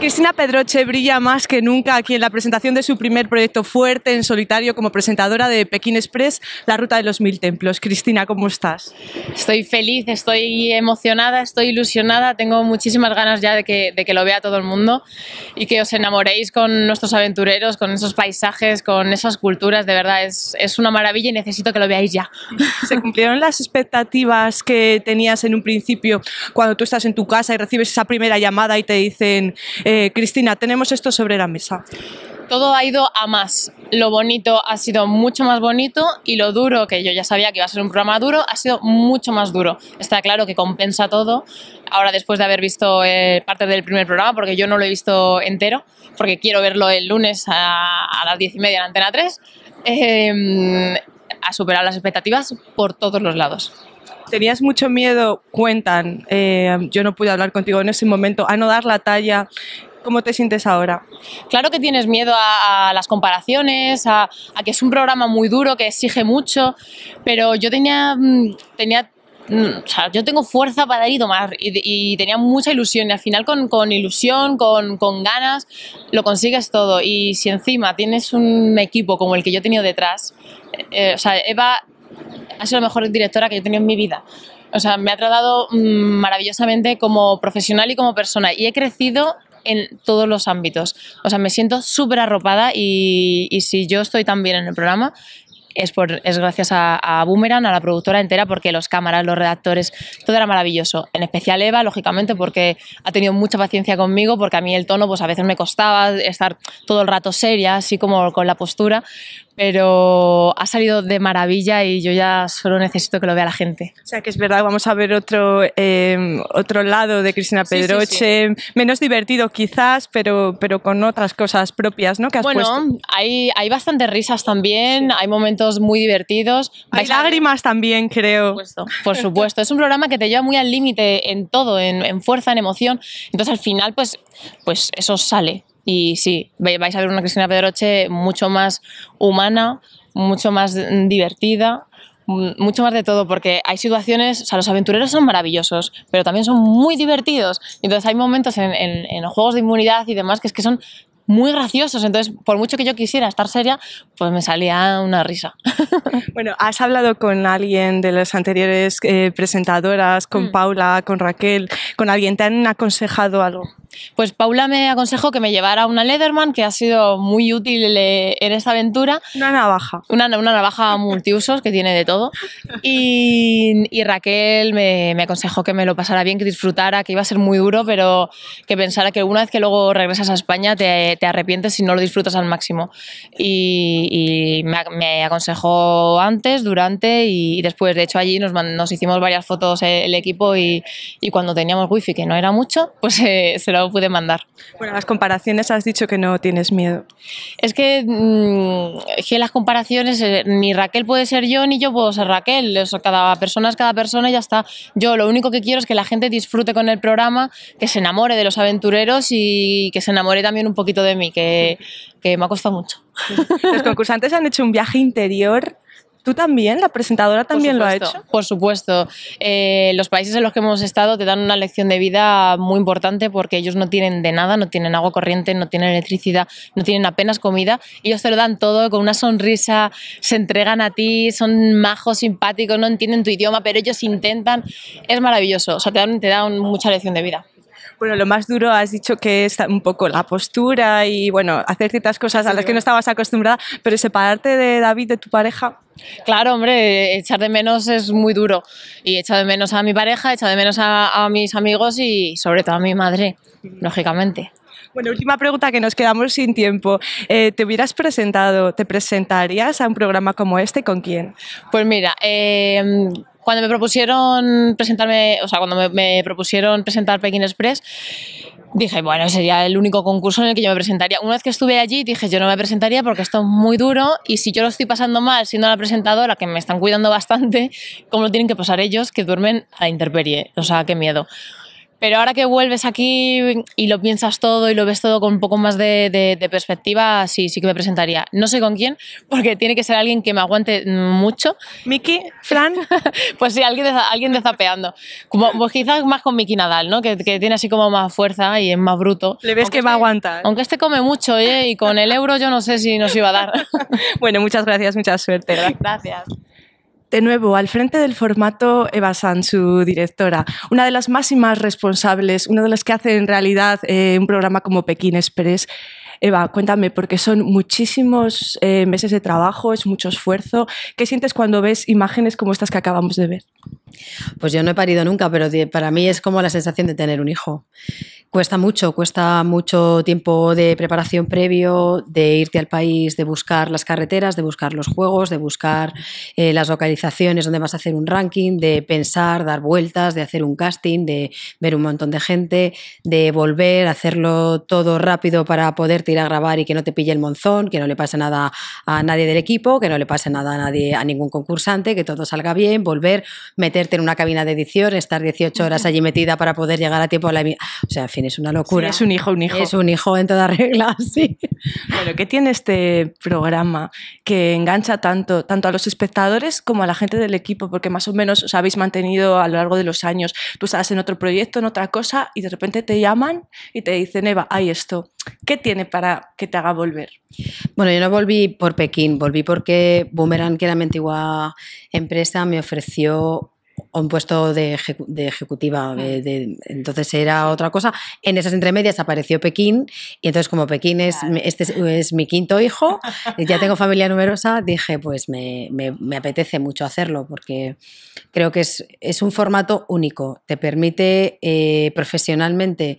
Cristina Pedroche brilla más que nunca aquí en la presentación de su primer proyecto fuerte en solitario como presentadora de Pekín Express, La Ruta de los Mil Templos. Cristina, ¿cómo estás? Estoy feliz, estoy emocionada, estoy ilusionada, tengo muchísimas ganas ya de que lo vea todo el mundo y que os enamoréis con nuestros aventureros, con esos paisajes, con esas culturas, de verdad es una maravilla y necesito que lo veáis ya. ¿Se cumplieron las expectativas que tenías en un principio cuando tú estás en tu casa y recibes esa primera llamada y te dicen Cristina, tenemos esto sobre la mesa? Todo ha ido a más. Lo bonito ha sido mucho más bonito y lo duro, que yo ya sabía que iba a ser un programa duro, ha sido mucho más duro. Está claro que compensa todo. Ahora, después de haber visto parte del primer programa, porque yo no lo he visto entero, porque quiero verlo el lunes a las 10:30 en Antena 3, ha superado las expectativas por todos los lados. ¿Tenías mucho miedo? Cuentan, yo no pude hablar contigo en ese momento, a no dar la talla. ¿Cómo te sientes ahora? Claro que tienes miedo a las comparaciones, a que es un programa muy duro, que exige mucho, pero yo o sea, yo tengo fuerza para ir y tomar y tenía mucha ilusión y al final con ilusión, con ganas, lo consigues todo. Y si encima tienes un equipo como el que yo he tenido detrás, o sea, Eva ha sido la mejor directora que yo he tenido en mi vida. O sea, me ha tratado maravillosamente como profesional y como persona y he crecido en todos los ámbitos. O sea, me siento súper arropada y si yo estoy tan bien en el programa es gracias a Boomerang, a la productora entera, porque los cámaras, los redactores, todo era maravilloso. En especial Eva, lógicamente, porque ha tenido mucha paciencia conmigo, porque a mí el tono pues a veces me costaba estar todo el rato seria, así como con la postura, pero ha salido de maravilla y yo ya solo necesito que lo vea la gente. O sea, que es verdad, vamos a ver otro lado de Cristina Pedroche, sí. Menos divertido quizás, pero con otras cosas propias, ¿no? Que has puesto. Hay bastantes risas también, sí. Hay momentos muy divertidos. Hay lágrimas también, creo. Por supuesto. Es un programa que te lleva muy al límite en todo, en fuerza, en emoción. Entonces al final, pues eso sale. Y sí, vais a ver una Cristina Pedroche mucho más humana, mucho más divertida, mucho más de todo, porque hay situaciones, o sea, los aventureros son maravillosos, pero también son muy divertidos. Entonces hay momentos en los juegos de inmunidad y demás que son muy graciosos, entonces por mucho que yo quisiera estar seria, pues me salía una risa. Bueno, ¿has hablado con alguien de las anteriores presentadoras, con Paula, con Raquel, con alguien? ¿Te han aconsejado algo? Pues Paula me aconsejó que me llevara una Leatherman, que ha sido muy útil en esta aventura. Una navaja. Una navaja multiusos que tiene de todo. Y Raquel me aconsejó que me lo pasara bien, que disfrutara, que iba a ser muy duro, pero que pensara que una vez que luego regresas a España te arrepientes si no lo disfrutas al máximo. Y me aconsejó antes, durante y después. De hecho, allí nos hicimos varias fotos el equipo y cuando teníamos wifi, que no era mucho, pues se lo pude mandar. Bueno, las comparaciones has dicho que no tienes miedo. Es que las comparaciones, ni Raquel puede ser yo, ni yo puedo ser Raquel. O sea, cada persona es cada persona y ya está. Yo lo único que quiero es que la gente disfrute con el programa, que se enamore de los aventureros y que se enamore también un poquito de mí, que me ha costado mucho. Los concursantes han hecho un viaje interior. ¿Tú también? ¿La presentadora también lo ha hecho? Por supuesto. Los países en los que hemos estado te dan una lección de vida muy importante porque ellos no tienen de nada, no tienen agua corriente, no tienen electricidad, no tienen apenas comida. Ellos te lo dan todo con una sonrisa, se entregan a ti, son majos, simpáticos, no entienden tu idioma, pero ellos intentan. Es maravilloso, o sea, te dan mucha lección de vida. Bueno, lo más duro has dicho que es un poco la postura y, bueno, hacer ciertas cosas a las que no estabas acostumbrada, pero separarte de David, de tu pareja. Claro, hombre, echar de menos es muy duro. Y echo de menos a mi pareja, echo de menos a mis amigos y sobre todo a mi madre, lógicamente. Bueno, última pregunta, que nos quedamos sin tiempo. ¿Te hubieras presentado, te presentarías a un programa como este? ¿Con quién? Pues mira, cuando me propusieron presentar Pekín Express, dije, bueno, sería el único concurso en el que yo me presentaría. Una vez que estuve allí, dije, yo no me presentaría porque esto es muy duro y si yo lo estoy pasando mal siendo la presentadora, que me están cuidando bastante, ¿cómo lo tienen que pasar ellos que duermen a la intemperie? O sea, qué miedo. Pero ahora que vuelves aquí y lo piensas todo y lo ves todo con un poco más de perspectiva, sí que me presentaría. No sé con quién, porque tiene que ser alguien que me aguante mucho. ¿Miki? ¿Fran? Pues sí, alguien de Zapeando. Como, pues quizás más con Miki Nadal, ¿no? Que tiene así como más fuerza y es más bruto. ¿Le ves que va a aguantar? Aunque este come mucho, y con el Euro yo no sé si nos iba a dar. Bueno, muchas gracias, mucha suerte. Gracias. De nuevo, al frente del formato, Eva Sanz, su directora, una de las máximas responsables, una de las que hace en realidad un programa como Pekín Express. Eva, cuéntame, porque son muchísimos meses de trabajo, es mucho esfuerzo. ¿Qué sientes cuando ves imágenes como estas que acabamos de ver? Pues yo no he parido nunca, pero para mí es como la sensación de tener un hijo. Cuesta mucho tiempo de preparación previo, de irte al país, de buscar las carreteras, de buscar los juegos, de buscar las localizaciones donde vas a hacer un ranking, de pensar, dar vueltas, de hacer un casting, de ver un montón de gente, de volver a hacerlo todo rápido para poderte ir a grabar y que no te pille el monzón, que no le pase nada a nadie del equipo, que no le pase nada a ningún concursante, que todo salga bien, volver, meterte en una cabina de edición, estar 18 horas allí metida para poder llegar a tiempo a la... O sea, en fin, es una locura. Sí, es un hijo. Es un hijo en toda regla, sí. Bueno, ¿qué tiene este programa que engancha tanto a los espectadores como a la gente del equipo? Porque más o menos os habéis mantenido a lo largo de los años. Tú estabas en otro proyecto, en otra cosa, y de repente te llaman y te dicen, Eva, hay esto. ¿Qué tiene para que te haga volver? Bueno, yo no volví por Pekín, volví porque Boomerang, que era mi antigua empresa, me ofreció un puesto de ejecutiva, entonces era otra cosa. En esas entremedias apareció Pekín y entonces como Pekín este es mi quinto hijo, ya tengo familia numerosa, dije pues me apetece mucho hacerlo porque creo que es un formato único, te permite profesionalmente.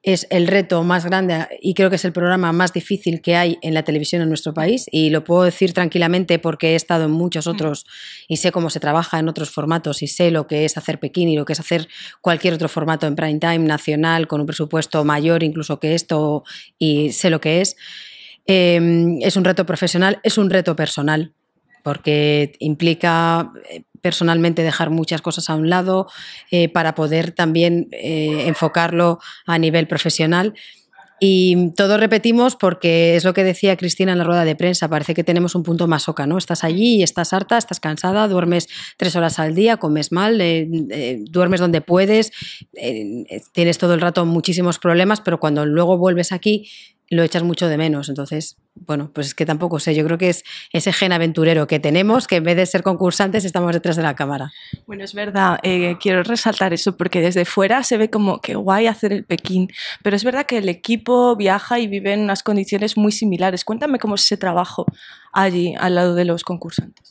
Es el reto más grande y creo que es el programa más difícil que hay en la televisión en nuestro país y lo puedo decir tranquilamente porque he estado en muchos otros y sé cómo se trabaja en otros formatos y sé lo que es hacer Pekín y lo que es hacer cualquier otro formato en prime time nacional con un presupuesto mayor incluso que esto y sé lo que es. Es un reto profesional, es un reto personal porque implica personalmente dejar muchas cosas a un lado para poder también enfocarlo a nivel profesional. Y todo repetimos porque es lo que decía Cristina en la rueda de prensa, parece que tenemos un punto masoca, ¿no? Estás allí y estás harta, estás cansada, duermes 3 horas al día, comes mal, duermes donde puedes, tienes todo el rato muchísimos problemas, pero cuando luego vuelves aquí lo echas mucho de menos. Entonces, bueno, pues es que tampoco sé, yo creo que es ese gen aventurero que tenemos, que en vez de ser concursantes estamos detrás de la cámara. Bueno, es verdad, quiero resaltar eso porque desde fuera se ve como que guay hacer el Pekín, pero es verdad que el equipo viaja y vive en unas condiciones muy similares. Cuéntame cómo es ese trabajo allí al lado de los concursantes.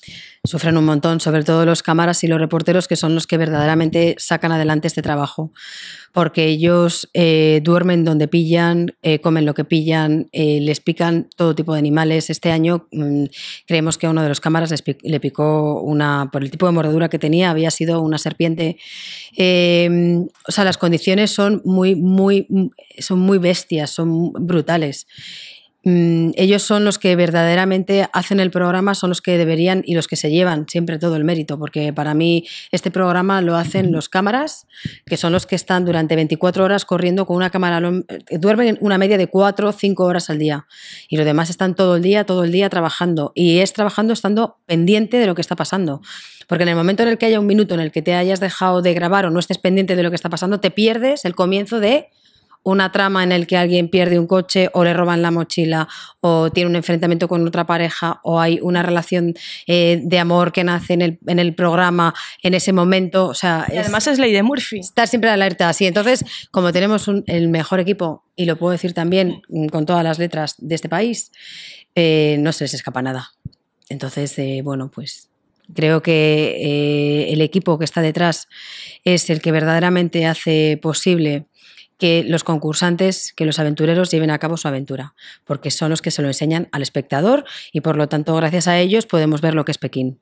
Sufren un montón, sobre todo los cámaras y los reporteros, que son los que verdaderamente sacan adelante este trabajo, porque ellos duermen donde pillan, comen lo que pillan, les pican todo tipo de animales. Este año creemos que a uno de los cámaras le picó por el tipo de mordedura que tenía, había sido una serpiente. O sea, las condiciones son muy bestias, son brutales. Ellos son los que verdaderamente hacen el programa, son los que deberían y los que se llevan siempre todo el mérito, porque para mí este programa lo hacen los cámaras, que son los que están durante 24 horas corriendo con una cámara, duermen una media de 4 o 5 horas al día y los demás están todo el día trabajando, y es trabajando estando pendiente de lo que está pasando, porque en el momento en el que haya un minuto en el que te hayas dejado de grabar o no estés pendiente de lo que está pasando, te pierdes el comienzo de una trama en el que alguien pierde un coche o le roban la mochila o tiene un enfrentamiento con otra pareja o hay una relación de amor que nace en el programa en ese momento. O sea, y además es ley de Murphy. Estar siempre alerta, sí. Entonces, como tenemos el mejor equipo, y lo puedo decir también con todas las letras de este país, no se les escapa nada. Entonces, bueno, pues creo que el equipo que está detrás es el que verdaderamente hace posible que los concursantes, que los aventureros lleven a cabo su aventura, porque son los que se lo enseñan al espectador y por lo tanto gracias a ellos podemos ver lo que es Pekín.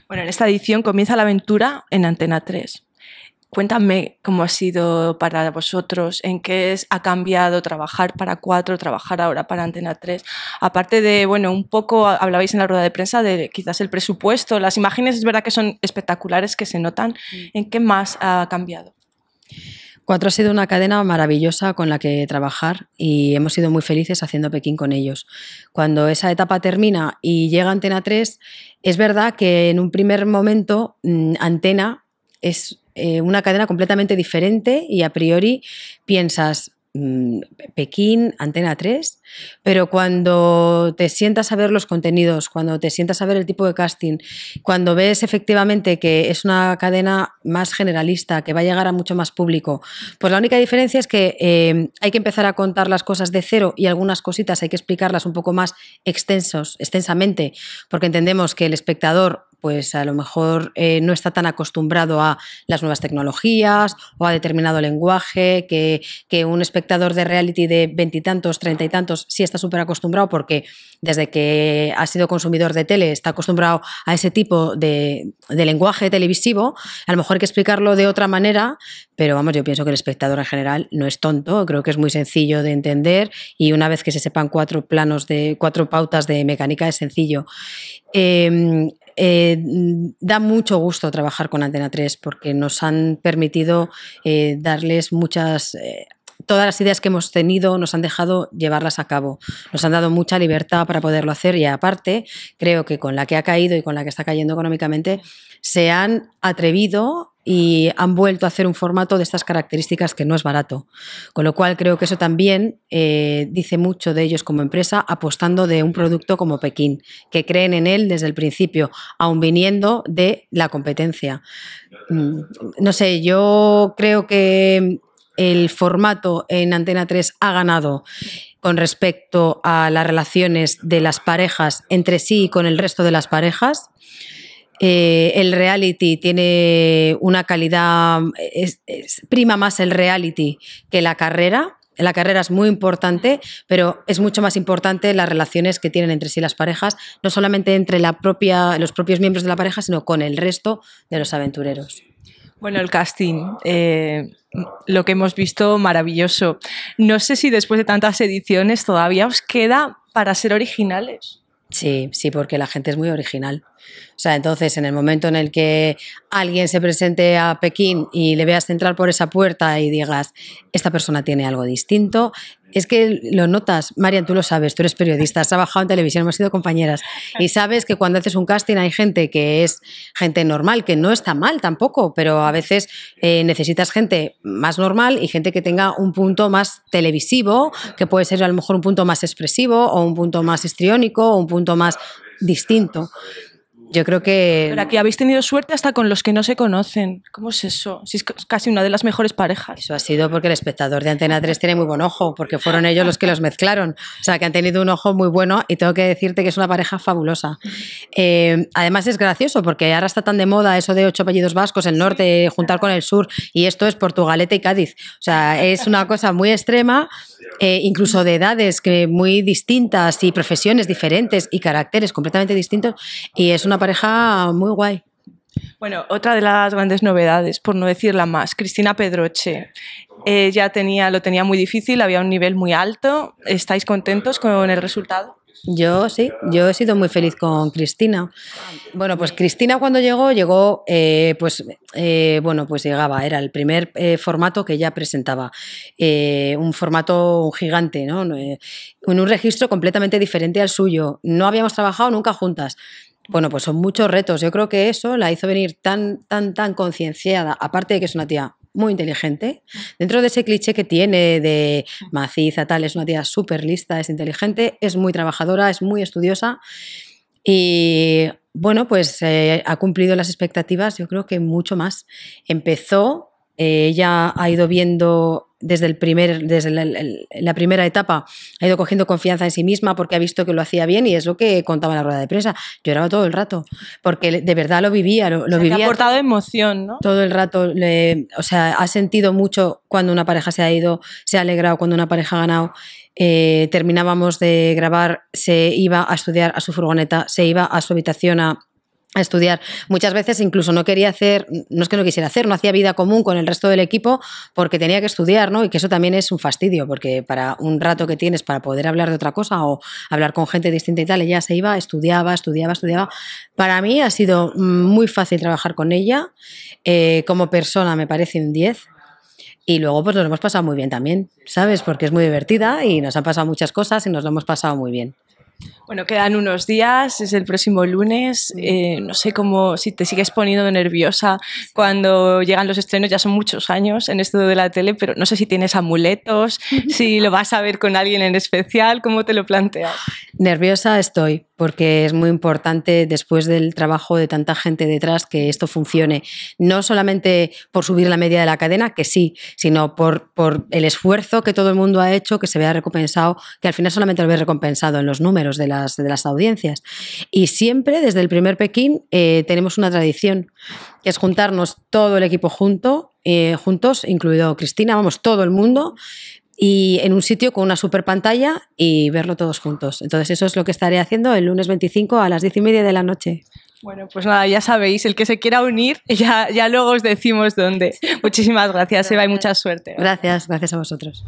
Bueno, en esta edición comienza la aventura en Antena 3. Cuéntame cómo ha sido para vosotros, en qué ha cambiado trabajar para 4, trabajar ahora para Antena 3. Aparte de, bueno, un poco hablabais en la rueda de prensa de quizás el presupuesto, las imágenes es verdad que son espectaculares, que se notan. ¿En qué más ha cambiado? 4 ha sido una cadena maravillosa con la que trabajar y hemos sido muy felices haciendo Pekín con ellos. Cuando esa etapa termina y llega Antena 3, es verdad que en un primer momento Antena es una cadena completamente diferente y a priori piensas Pekín, Antena 3, pero cuando te sientas a ver los contenidos, cuando te sientas a ver el tipo de casting, cuando ves efectivamente que es una cadena más generalista, que va a llegar a mucho más público, pues la única diferencia es que hay que empezar a contar las cosas de cero y algunas cositas hay que explicarlas un poco más extensamente, porque entendemos que el espectador pues a lo mejor no está tan acostumbrado a las nuevas tecnologías o a determinado lenguaje, que un espectador de reality de 20 y tantos, 30 y tantos, sí está súper acostumbrado porque desde que ha sido consumidor de tele está acostumbrado a ese tipo de lenguaje televisivo. A lo mejor hay que explicarlo de otra manera, pero vamos, yo pienso que el espectador en general no es tonto, creo que es muy sencillo de entender y una vez que se sepan 4 pautas de mecánica es sencillo. Da mucho gusto trabajar con Antena 3 porque nos han permitido darles todas las ideas que hemos tenido nos han dejado llevarlas a cabo, nos han dado mucha libertad para poderlo hacer y aparte creo que con la que ha caído y con la que está cayendo económicamente se han atrevido y han vuelto a hacer un formato de estas características que no es barato, con lo cual creo que eso también dice mucho de ellos como empresa apostando de un producto como Pekín, que creen en él desde el principio, aun viniendo de la competencia. No sé, yo creo que el formato en Antena 3 ha ganado con respecto a las relaciones de las parejas entre sí y con el resto de las parejas. El reality tiene una calidad, prima más el reality que la carrera. La carrera es muy importante, pero es mucho más importante las relaciones que tienen entre sí las parejas, no solamente entre los propios miembros de la pareja, sino con el resto de los aventureros. Bueno, el casting, lo que hemos visto, maravilloso. No sé si después de tantas ediciones todavía os queda para ser originales. Sí, porque la gente es muy original. O sea, entonces, en el momento en el que alguien se presente a Pekín y le veas entrar por esa puerta y digas, esta persona tiene algo distinto, es que lo notas. Marian, tú lo sabes, tú eres periodista, has trabajado en televisión, hemos sido compañeras y sabes que cuando haces un casting hay gente que es gente normal, que no está mal tampoco, pero a veces necesitas gente más normal y gente que tenga un punto más televisivo, que puede ser a lo mejor un punto más expresivo o un punto más histriónico o un punto más distinto. Yo creo que... Pero aquí habéis tenido suerte hasta con los que no se conocen. ¿Cómo es eso? Si es casi una de las mejores parejas. Eso ha sido porque el espectador de Antena 3 tiene muy buen ojo, porque fueron ellos los que los mezclaron. O sea, que han tenido un ojo muy bueno y tengo que decirte que es una pareja fabulosa. Además es gracioso porque ahora está tan de moda eso de 8 apellidos vascos, el norte, juntar con el sur, y esto es Portugalete y Cádiz. O sea, es una cosa muy extrema, incluso de edades muy distintas y profesiones diferentes y caracteres completamente distintos, y es una pareja muy guay. Bueno, otra de las grandes novedades, por no decirla más, Cristina Pedroche. Lo tenía muy difícil, había un nivel muy alto. ¿Estáis contentos con el resultado? Yo sí, yo he sido muy feliz con Cristina. Bueno, pues Cristina cuando llegó, pues llegaba, era el primer formato que ella presentaba, un formato gigante, ¿no? En un registro completamente diferente al suyo. No habíamos trabajado nunca juntas. Bueno, pues son muchos retos. Yo creo que eso la hizo venir tan concienciada, aparte de que es una tía muy inteligente, dentro de ese cliché que tiene de maciza, tal, es una tía súper lista, es inteligente, es muy trabajadora, es muy estudiosa y bueno, pues ha cumplido las expectativas, yo creo que mucho más. Empezó, ella ha ido viendo desde la primera etapa, ha ido cogiendo confianza en sí misma porque ha visto que lo hacía bien y es lo que contaba en la rueda de prensa. Lloraba todo el rato porque de verdad lo vivía. Lo vivía. Ha aportado emoción, ¿no? Todo el rato. Ha sentido mucho cuando una pareja se ha ido, se ha alegrado cuando una pareja ha ganado. Terminábamos de grabar, se iba a estudiar a su furgoneta, se iba a su habitación a estudiar. Muchas veces incluso no quería hacer, no es que no quisiera hacer, no hacía vida común con el resto del equipo porque tenía que estudiar, ¿no? Y que eso también es un fastidio, porque para un rato que tienes para poder hablar de otra cosa o hablar con gente distinta y tal, ella se iba, estudiaba. Para mí ha sido muy fácil trabajar con ella. Como persona me parece un 10. Y luego pues nos lo hemos pasado muy bien también, ¿sabes? Porque es muy divertida y nos han pasado muchas cosas y nos lo hemos pasado muy bien. Bueno, quedan unos días, es el próximo lunes. No sé cómo, si te sigues poniendo nerviosa cuando llegan los estrenos, ya son muchos años en esto de la tele, pero no sé si tienes amuletos, si lo vas a ver con alguien en especial, ¿cómo te lo planteas? Nerviosa estoy, porque es muy importante después del trabajo de tanta gente detrás que esto funcione, no solamente por subir la media de la cadena, que sí, sino por el esfuerzo que todo el mundo ha hecho, que se vea recompensado, que al final solamente lo ve recompensado en los números de las audiencias. Y siempre, desde el primer Pekín, tenemos una tradición, que es juntarnos todo el equipo juntos, incluido Cristina, vamos, todo el mundo, y en un sitio con una super pantalla y verlo todos juntos. Entonces eso es lo que estaré haciendo el lunes 25 a las 10:30 de la noche. Bueno, pues nada, ya sabéis, el que se quiera unir, ya luego os decimos dónde. Muchísimas gracias, Eva, y mucha suerte. Gracias a vosotros.